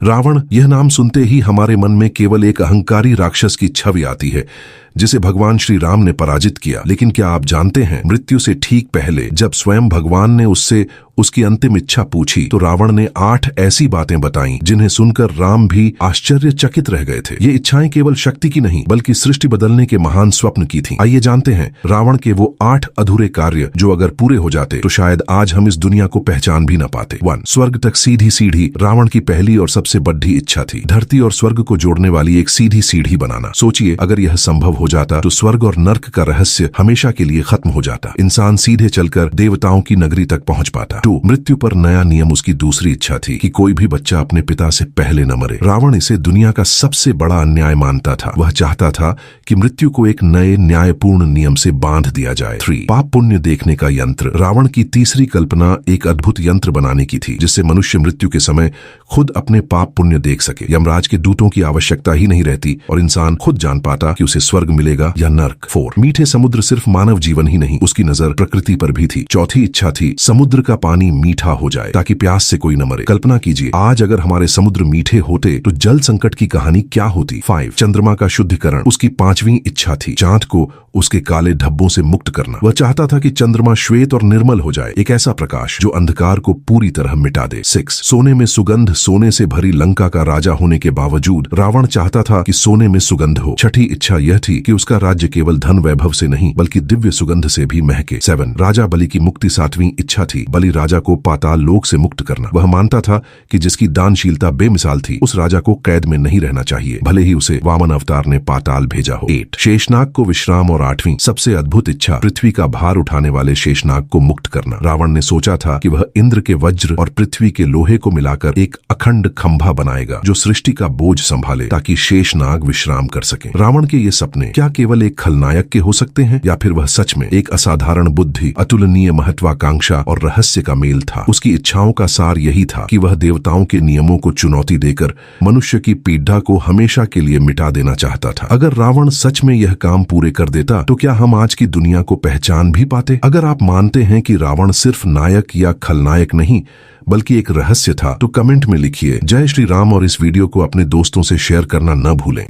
रावण यह नाम सुनते ही हमारे मन में केवल एक अहंकारी राक्षस की छवि आती है जिसे भगवान श्री राम ने पराजित किया। लेकिन क्या आप जानते हैं, मृत्यु से ठीक पहले जब स्वयं भगवान ने उससे उसकी अंतिम इच्छा पूछी तो रावण ने 8 ऐसी बातें बताईं जिन्हें सुनकर राम भी आश्चर्यचकित रह गए थे। ये इच्छाएं केवल शक्ति की नहीं बल्कि सृष्टि बदलने के महान स्वप्न की थीं। आइए जानते हैं रावण के वो 8 अधूरे कार्य जो अगर पूरे हो जाते तो शायद आज हम इस दुनिया को पहचान भी न पाते। 1. स्वर्ग तक सीधी सीढ़ी। रावण की पहली और सबसे बड़ी इच्छा थी धरती और स्वर्ग को जोड़ने वाली एक सीधी सीढ़ी बनाना। सोचिए, अगर यह संभव हो जाता तो स्वर्ग और नर्क का रहस्य हमेशा के लिए खत्म हो जाता। इंसान सीधे चलकर देवताओं की नगरी तक पहुंच पाता। 2. मृत्यु पर नया नियम। उसकी दूसरी इच्छा थी कि कोई भी बच्चा अपने पिता से पहले न मरे। रावण इसे दुनिया का सबसे बड़ा अन्याय मानता था। वह चाहता था कि मृत्यु को एक नए न्यायपूर्ण नियम से बांध दिया जाए। 3. पाप पुण्य देखने का यंत्र। रावण की तीसरी कल्पना एक अद्भुत यंत्र बनाने की थी जिससे मनुष्य मृत्यु के समय खुद अपने पाप पुण्य देख सके। यमराज के दूतों की आवश्यकता ही नहीं रहती और इंसान खुद जान पाता कि उसे स्वर्ग मिलेगा या नर्क। 4. मीठे समुद्र। सिर्फ मानव जीवन ही नहीं, उसकी नजर प्रकृति पर भी थी। चौथी इच्छा थी समुद्र का पानी मीठा हो जाए ताकि प्यास से कोई न मरे। कल्पना कीजिए, आज अगर हमारे समुद्र मीठे होते तो जल संकट की कहानी क्या होती। 5. चंद्रमा का शुद्धिकरण। उसकी 5वीं इच्छा थी चांद को उसके काले धब्बों से मुक्त करना। वह चाहता था कि चंद्रमा श्वेत और निर्मल हो जाए, एक ऐसा प्रकाश जो अंधकार को पूरी तरह मिटा दे। 6. सोने में सुगंध। सोने से भरी लंका का राजा होने के बावजूद रावण चाहता था कि सोने में सुगंध हो। छठी इच्छा यह थी कि उसका राज्य केवल धन वैभव से नहीं बल्कि दिव्य सुगंध से भी महके। 7. राजा बलि की मुक्ति। 7वीं इच्छा थी बलि राजा को पाताल लोक से मुक्त करना। वह मानता था कि जिसकी दानशीलता बेमिसाल थी उस राजा को कैद में नहीं रहना चाहिए, भले ही उसे वामन अवतार ने पाताल भेजा हो। 8. शेषनाग को विश्राम। और 8वीं सबसे अद्भुत इच्छा पृथ्वी का भार उठाने वाले शेषनाग को मुक्त करना। रावण ने सोचा था कि वह इंद्र के वज्र और पृथ्वी के लोहे को मिलाकर एक अखंड खंभा बनाएगा जो सृष्टि का बोझ संभाले ताकि शेषनाग विश्राम कर सके। रावण के ये सपने क्या केवल एक खलनायक के हो सकते हैं या फिर वह सच में एक असाधारण बुद्धि, अतुलनीय महत्वाकांक्षा और रहस्य का मेल था। उसकी इच्छाओं का सार यही था कि वह देवताओं के नियमों को चुनौती देकर मनुष्य की पीड़ा को हमेशा के लिए मिटा देना चाहता था। अगर रावण सच में यह काम पूरे कर देता तो क्या हम आज की दुनिया को पहचान भी पाते? अगर आप मानते हैं कि रावण सिर्फ नायक या खलनायक नहीं बल्कि एक रहस्य था तो कमेंट में लिखिए जय श्री राम और इस वीडियो को अपने दोस्तों से शेयर करना न भूलें।